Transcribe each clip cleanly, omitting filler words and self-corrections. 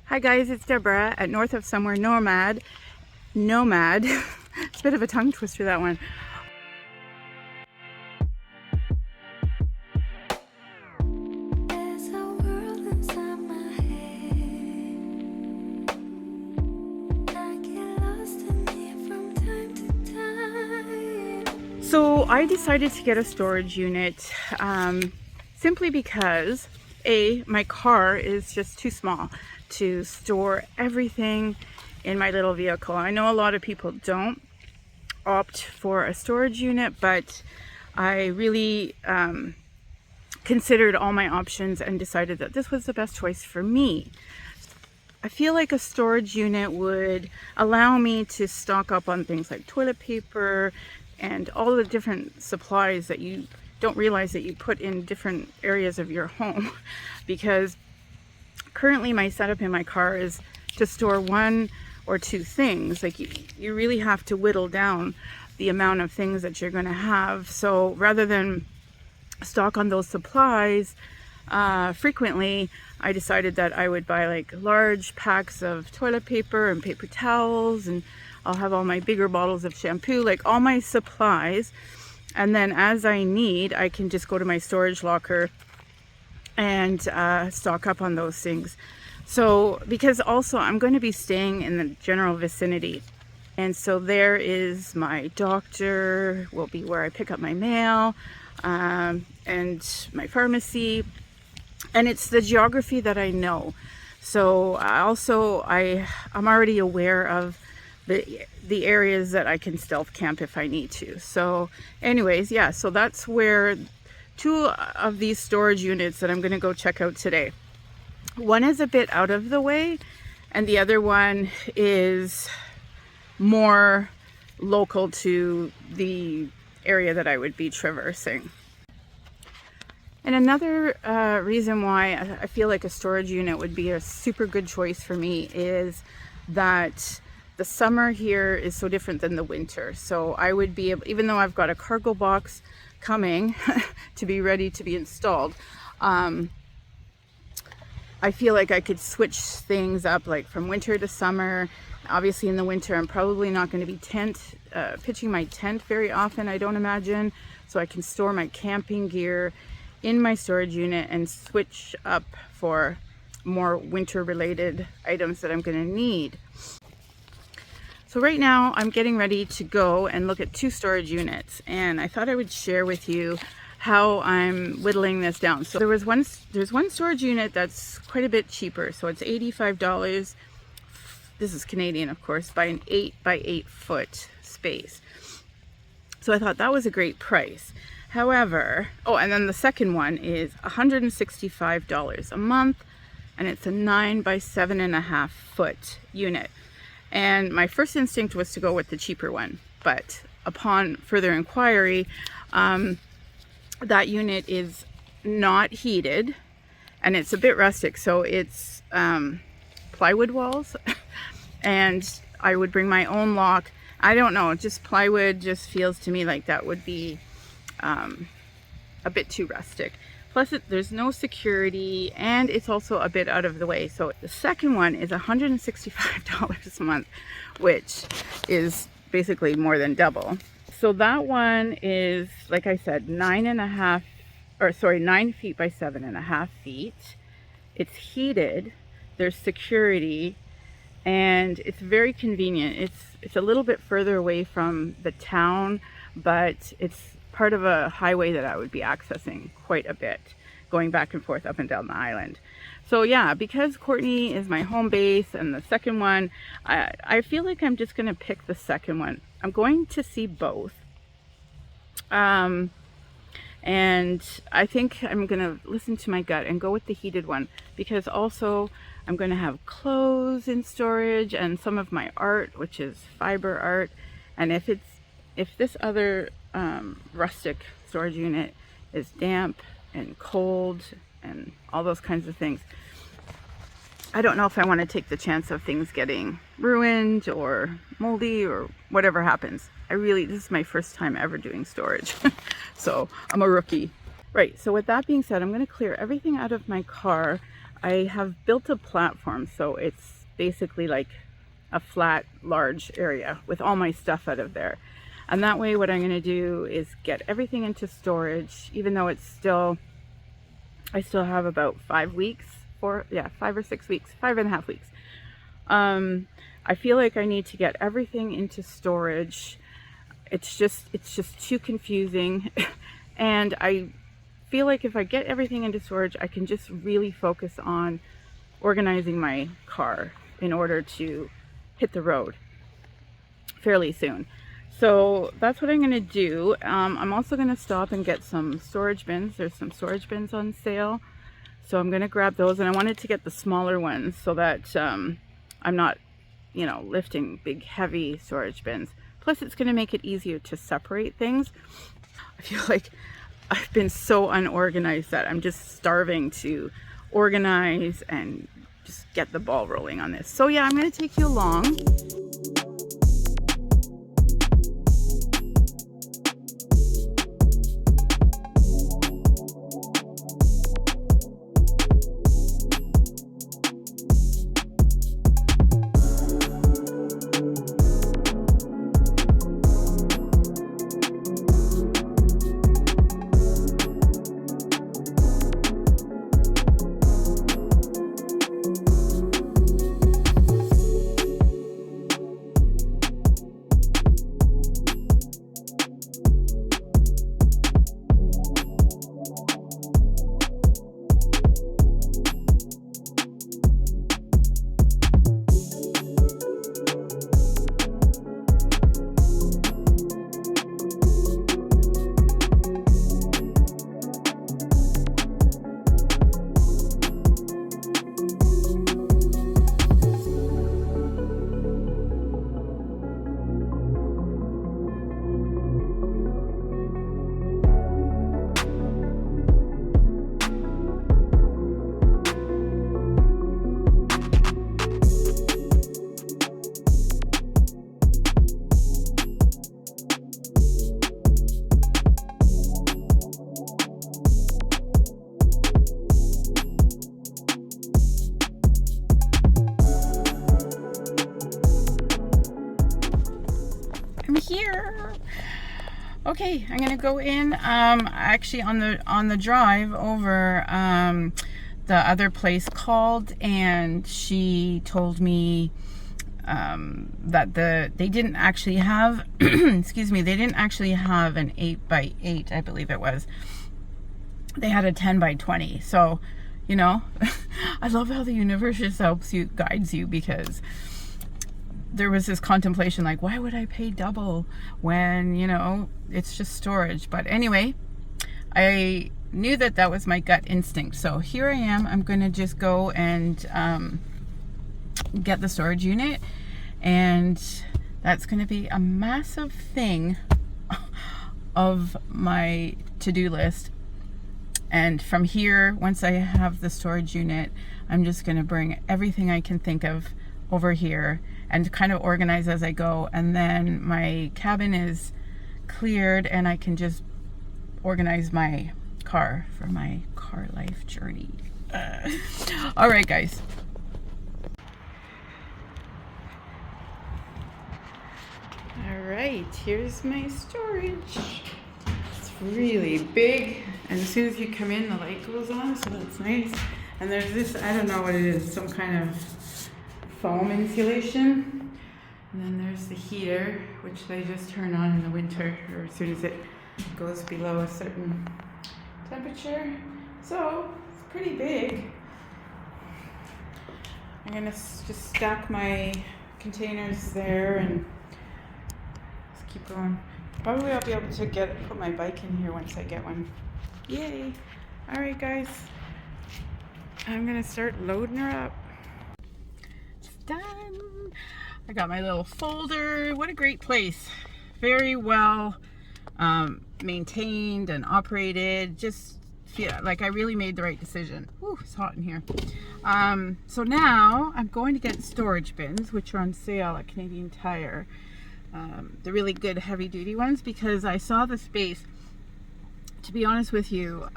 Hi guys, it's Deborah at North of Somewhere Nomad. Nomad. It's a bit of a tongue twister, that one. So I decided to get a storage unit simply because my car is just too small to store everything in my little vehicle. I know a lot of people don't opt for a storage unit, but I really considered all my options and decided that this was the best choice for me. I feel like a storage unit would allow me to stock up on things like toilet paper and all the different supplies that you don't realize that you put in different areas of your home. Because currently my setup in my car is to store one or two things. Like you really have to whittle down the amount of things that you're going to have. So rather than stock on those supplies frequently, I decided that I would buy like large packs of toilet paper and paper towels, and I'll have all my bigger bottles of shampoo, like all my supplies. And then as I need, I can just go to my storage locker and stock up on those things. So because also I'm going to be staying in the general vicinity, and so there is my doctor, will be where I pick up my mail, and my pharmacy, and it's the geography that I know. So also I'm already aware of the areas that I can stealth camp if I need to. So anyways, yeah, so that's where two of these storage units that I'm going to go check out today. One is a bit out of the way, and the other one is more local to the area that I would be traversing. And another reason why I feel like a storage unit would be a super good choice for me is that the summer here is so different than the winter. So I would be able, even though I've got a cargo box coming to be ready to be installed, I feel like I could switch things up, like from winter to summer. Obviously in the winter I'm probably not going to be pitching my tent very often, I don't imagine. So I can store my camping gear in my storage unit and switch up for more winter related items that I'm going to need. So right now I'm getting ready to go and look at two storage units, and I thought I would share with you how I'm whittling this down. So there's one storage unit that's quite a bit cheaper. So it's $85. This is Canadian, of course, by an 8x8 foot space. So I thought that was a great price. However, and then the second one is $165 a month, and it's a 9x7.5 foot unit. And my first instinct was to go with the cheaper one, but upon further inquiry, that unit is not heated and it's a bit rustic. So it's plywood walls, and I would bring my own lock. I don't know, just plywood just feels to me like that would be a bit too rustic. Plus there's no security, and it's also a bit out of the way. So the second one is $165 a month, which is basically more than double. So that one is, like I said, 9 feet by 7.5 feet. It's heated, there's security, and it's very convenient. It's a little bit further away from the town, but it's part of a highway that I would be accessing quite a bit, going back and forth up and down the island. So yeah, because Courtney is my home base and the second one, I feel like I'm just going to pick the second one. I'm going to see both. And I think I'm going to listen to my gut and go with the heated one, because also I'm going to have clothes in storage and some of my art, which is fiber art. And if this other rustic storage unit is damp and cold and all those kinds of things, I don't know if I want to take the chance of things getting ruined or moldy or whatever happens. This is my first time ever doing storage. So I'm a rookie. Right, so with that being said, I'm going to clear everything out of my car. I have built a platform, so it's basically like a flat, large area with all my stuff out of there. And that way what I'm going to do is get everything into storage, even though it's still, I still have about 5 weeks, 5 or 6 weeks, 5.5 weeks. I feel like I need to get everything into storage. It's just too confusing. And I feel like if I get everything into storage, I can just really focus on organizing my car in order to hit the road fairly soon. So that's what I'm going to do. I'm also going to stop and get some storage bins. There's some storage bins on sale. So I'm going to grab those, and I wanted to get the smaller ones so that I'm not, you know, lifting big heavy storage bins. Plus it's going to make it easier to separate things. I feel like I've been so unorganized that I'm just starving to organize and just get the ball rolling on this. So yeah, I'm going to take you along. I'm here. Okay, I'm gonna go in. Actually, on the drive over, the other place called, and she told me that they didn't actually have excuse me, they didn't actually have an 8x8, I believe it was. They had a 10x20. So, you know, I love how the universe just helps you, guides you, because there was this contemplation like, why would I pay double when, you know, it's just storage? But anyway, I knew that that was my gut instinct. So here I am. I'm going to just go and get the storage unit, and that's going to be a massive thing of my to-do list. And from here, once I have the storage unit, I'm just going to bring everything I can think of over here and kind of organize as I go. And then my cabin is cleared and I can just organize my car for my car life journey. All right, guys. All right, here's my storage. It's really big, and as soon as you come in, the light goes on, so that's nice. And there's this, I don't know what it is, some kind of foam insulation. And then there's the heater, which they just turn on in the winter, or as soon as it goes below a certain temperature. So it's pretty big. I'm gonna just stack my containers there and just keep going. Probably I'll be able to put my bike in here once I get one. Yay! All right, guys. I'm gonna start loading her up. It's done. I got my little folder. What a great place. Very well maintained and operated. Just feel like I really made the right decision. Ooh, it's hot in here. So now I'm going to get storage bins, which are on sale at Canadian Tire. The really good heavy duty ones, because I saw the space, to be honest with you,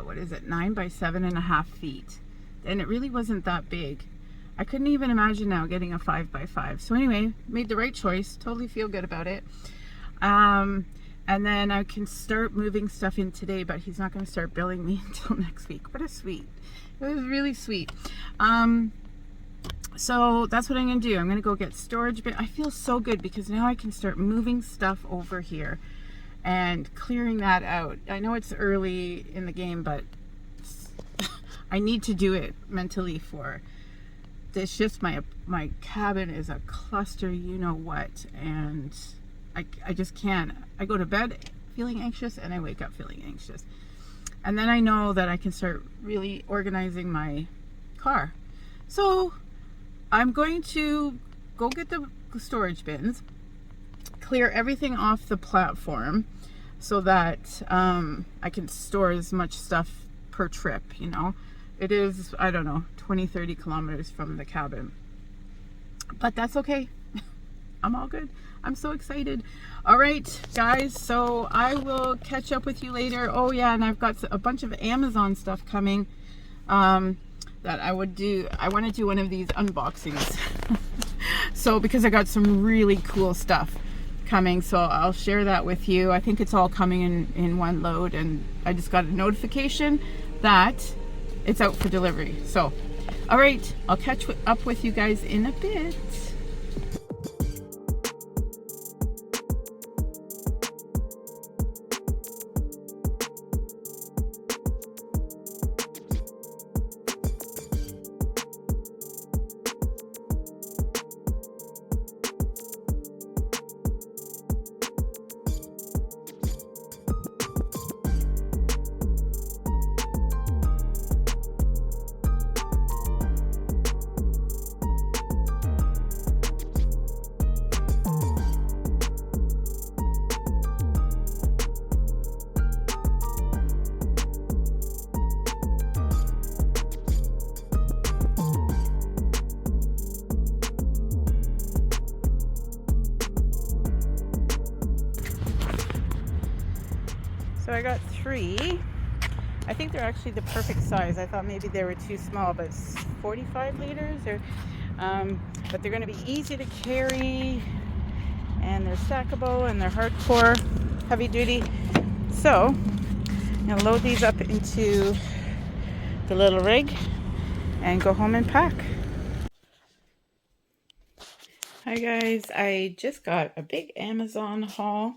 what is it, 9 by 7.5 feet. and it really wasn't that big. I couldn't even imagine now getting a 5x5. So anyway, made the right choice. Totally feel good about it. And then I can start moving stuff in today, but he's not going to start billing me until next week. What a sweet. It was really sweet. So that's what I'm going to do. I'm going to go get storage bin. I feel so good because now I can start moving stuff over here and clearing that out. I know it's early in the game, but I need to do it mentally for this. Just my cabin is a cluster, you know what, and I just can't. I go to bed feeling anxious and I wake up feeling anxious. And then I know that I can start really organizing my car. So I'm going to go get the storage bins, clear everything off the platform so that I can store as much stuff per trip, you know. It is, I don't know, 20-30 kilometers from the cabin, but that's okay. I'm all good. I'm so excited. All right, guys, so I will catch up with you later. Oh yeah, and I've got a bunch of Amazon stuff coming that I want to do one of these unboxings. So because I got some really cool stuff coming, so I'll share that with you. I think it's all coming in one load, and I just got a notification that it's out for delivery. So all right, I'll catch up with you guys in a bit. So I got 3. I think they're actually the perfect size. I thought maybe they were too small, but it's 45 liters, or, but they're going to be easy to carry, and they're stackable, and they're hardcore, heavy duty. So I'm going to load these up into the little rig and go home and pack. Hi guys, I just got a big Amazon haul.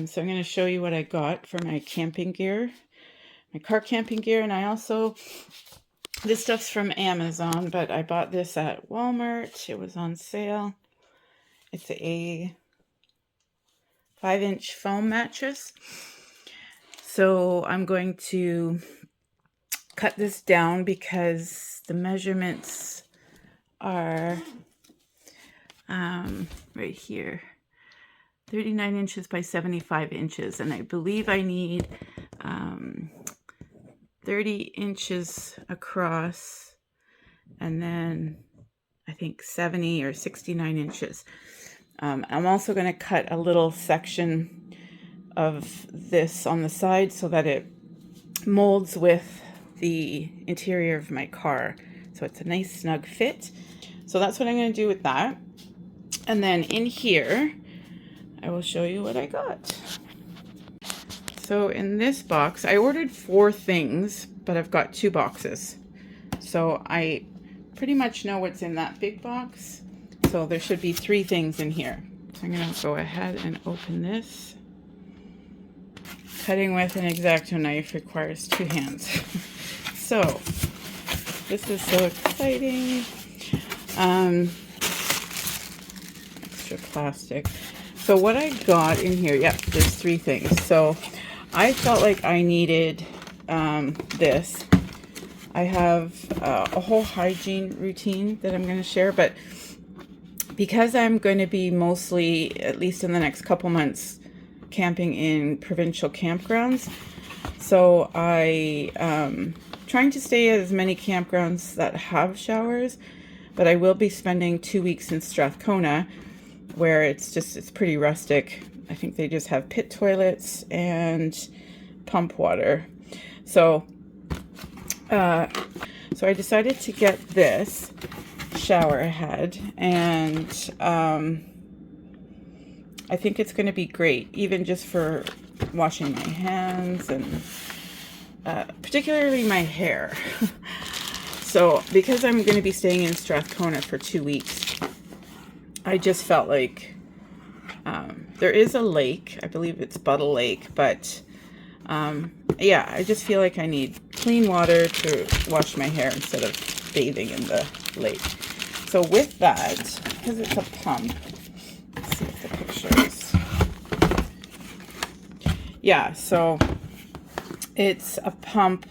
So I'm going to show you what I got for my camping gear, my car camping gear, and I also, this stuff's from Amazon, but I bought this at Walmart. It was on sale. It's a 5-inch foam mattress. So I'm going to cut this down because the measurements are right here. 39 inches by 75 inches, and I believe I need 30 inches across, and then I think 70 or 69 inches. I'm also going to cut a little section of this on the side so that it molds with the interior of my car, so it's a nice snug fit. So that's what I'm going to do with that. And then in here I will show you what I got. So in this box, I ordered 4 things, but I've got 2 boxes. So I pretty much know what's in that big box. So there should be 3 things in here. So I'm going to go ahead and open this. Cutting with an X-Acto knife requires 2 hands. So this is so exciting. Extra plastic. So what I got in here, yep, there's 3 things. So I felt like I needed this. I have a whole hygiene routine that I'm going to share, but because I'm going to be mostly, at least in the next couple months, camping in provincial campgrounds, so I trying to stay at as many campgrounds that have showers, but I will be spending 2 weeks in Strathcona, where it's pretty rustic. I think they just have pit toilets and pump water. So So I decided to get this shower head, and I think it's going to be great, even just for washing my hands and particularly my hair. So because I'm going to be staying in Strathcona for 2 weeks, I just felt like there is a lake. I believe it's Buttle Lake, but yeah, I just feel like I need clean water to wash my hair instead of bathing in the lake. So with that, because it's a pump, let's see if the pictures. Yeah, so it's a pump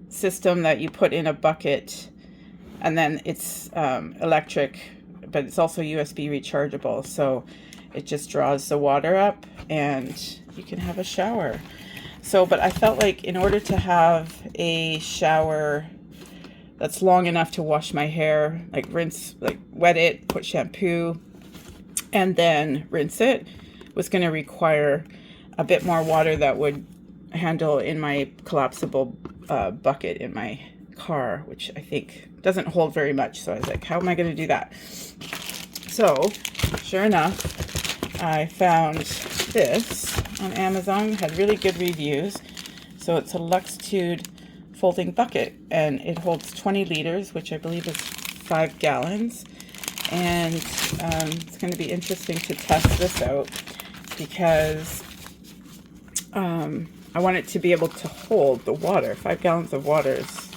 system that you put in a bucket, and then it's electric, but it's also USB rechargeable. So it just draws the water up and you can have a shower. So, but I felt like in order to have a shower that's long enough to wash my hair, like rinse, like wet it, put shampoo, and then rinse it, was going to require a bit more water that would handle in my collapsible bucket in my car, which I think doesn't hold very much. So I was like, how am I going to do that? So sure enough, I found this on Amazon. Had really good reviews. So it's a Luxtude folding bucket, and it holds 20 liters, which I believe is 5 gallons. And it's going to be interesting to test this out because I want it to be able to hold the water. 5 gallons of water is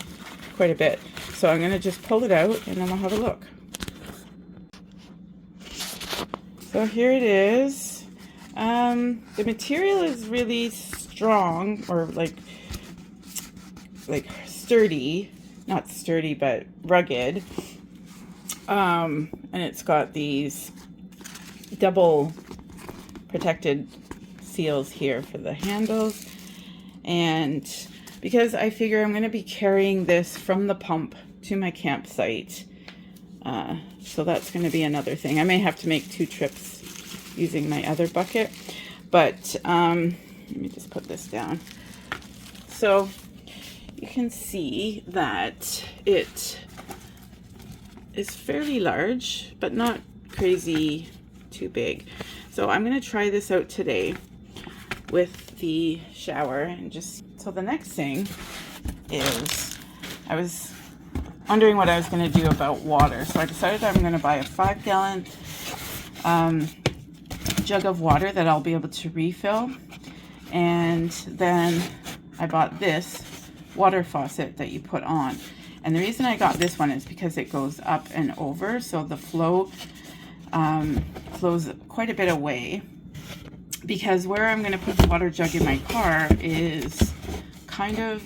quite a bit. So I'm going to just pull it out and then we'll have a look. So here it is. The material is really strong, or like sturdy, not sturdy, but rugged. And it's got these double protected seals here for the handles. And because I figure I'm going to be carrying this from the pump to my campsite, so that's going to be another thing. I may have to make 2 trips using my other bucket, but let me just put this down. So you can see that it is fairly large, but not crazy too big. So I'm going to try this out today with the shower, and just, so the next thing is, I was wondering what I was going to do about water. So I decided I'm going to buy a 5 gallon jug of water that I'll be able to refill. And then I bought this water faucet that you put on. And the reason I got this one is because it goes up and over, so the flow flows quite a bit away. Because where I'm going to put the water jug in my car is kind of,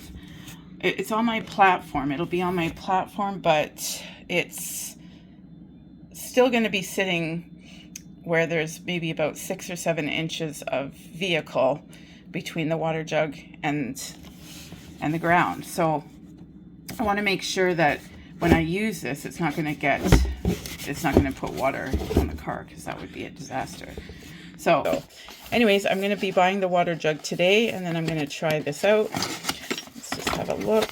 it's on my platform. It'll be on my platform, but it's still going to be sitting where there's maybe about 6 or 7 inches of vehicle between the water jug and the ground. So I want to make sure that when I use this, it's not going to put water on the car, because that would be a disaster. So anyways, I'm going to be buying the water jug today, and then I'm going to try this out. Let's just have a look.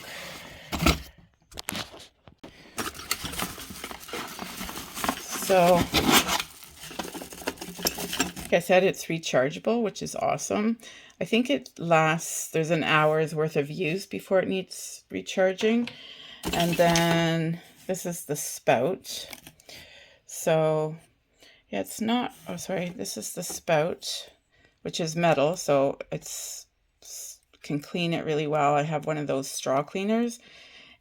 So like I said, it's rechargeable, which is awesome. I think it lasts, there's an hour's worth of use before it needs recharging. And then this is the spout. So yeah, it's not, oh sorry, this is the spout, which is metal, so it's can clean it really well. I have one of those straw cleaners,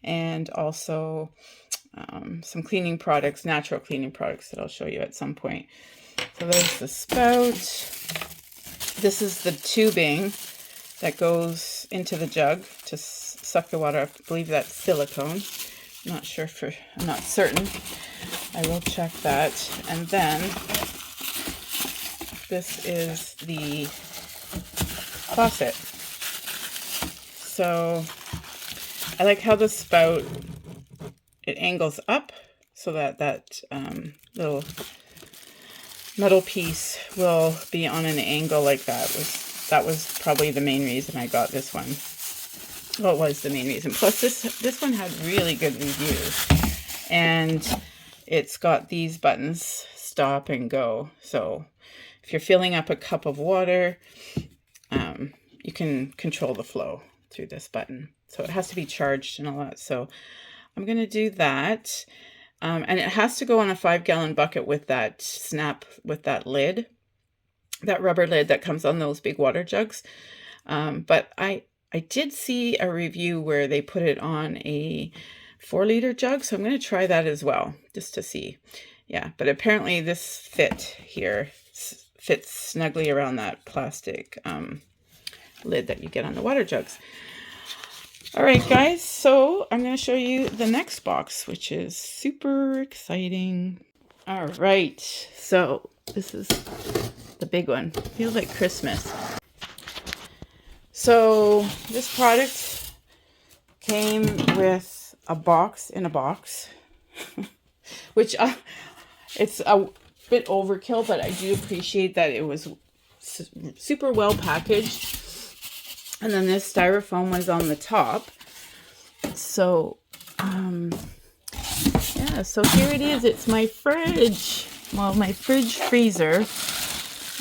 and also some cleaning products, natural cleaning products that I'll show you at some point. So there's the spout. This is the tubing that goes into the jug to suck the water up. I believe that's silicone. I'm not certain. I will check that. And then this is the faucet. So I like how the spout, it angles up so that that little metal piece will be on an angle like that. That was probably the main reason I got this one. Well, it was the main reason. Plus, this one had really good reviews, and it's got these buttons, stop and go. So if you're filling up a cup of water, you can control the flow through this button. So it has to be charged and all that. So I'm going to do that. And it has to go on a 5-gallon bucket with that snap, with that lid, that rubber lid that comes on those big water jugs. But I did see a review where they put it on a 4-liter jug. So I'm going to try that as well, just to see. Yeah, but apparently this fits snugly around that plastic lid that you get on the water jugs. All right, guys, so I'm going to show you the next box, which is super exciting. All right, so this is the big one. Feels like Christmas. So this product came with a box in a box, which it's a bit overkill, but I do appreciate that it was super well packaged. And then this styrofoam was on the top. So, yeah, so here it is. It's my fridge. Well, my fridge freezer.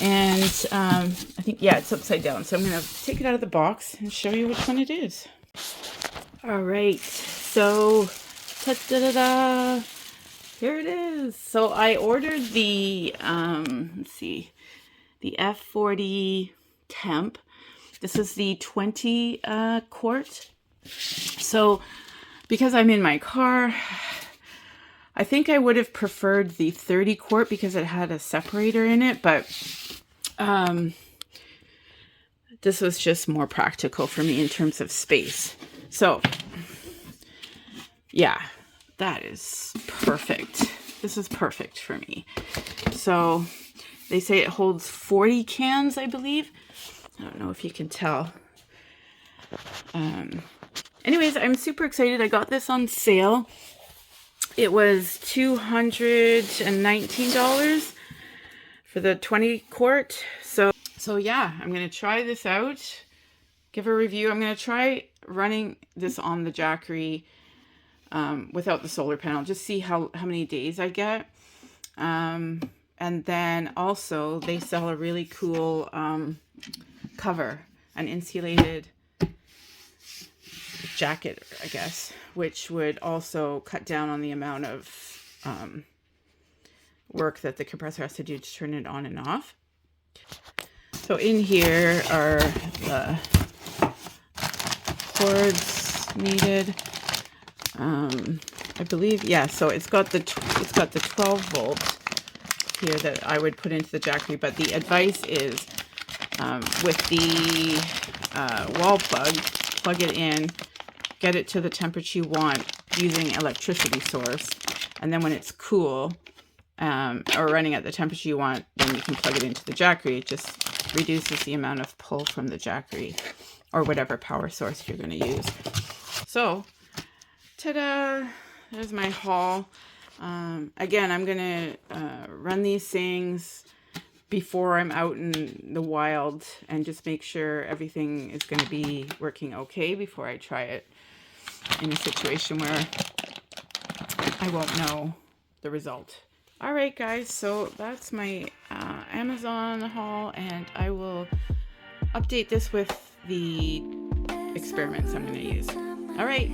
And I think, yeah, it's upside down. So I'm going to take it out of the box and show you which one it is. All right. So, ta-da-da-da. Here it is. So I ordered the, let's see, the F40 temp. This is the 20 quart. So because I'm in my car, I think I would have preferred the 30 quart because it had a separator in it, but this was just more practical for me in terms of space. So yeah, that is perfect. This is perfect for me. So they say it holds 40 cans, I believe. I don't know if you can tell. Anyways, I'm super excited. I got this on sale. It was $219 for the 20 quart. So yeah, I'm going to try this out, give a review. I'm going to try running this on the Jackery without the solar panel, just see how many days I get. And then also they sell a really cool cover, an insulated jacket, I guess, which would also cut down on the amount of work that the compressor has to do to turn it on and off. So in here are the cords needed. I believe, yeah, so it's got the 12 volt here that I would put into the Jackery, but the advice is with the wall plug it in, get it to the temperature you want using electricity source, and then when it's cool or running at the temperature you want, then you can plug it into the Jackery. It just reduces the amount of pull from the Jackery or whatever power source you're going to use. So, ta-da! There's my haul. Again, I'm going to run these things before I'm out in the wild and just make sure everything is going to be working okay before I try it in a situation where I won't know the result. All right, guys, so that's my Amazon haul, and I will update this with the experiments I'm going to use. All right.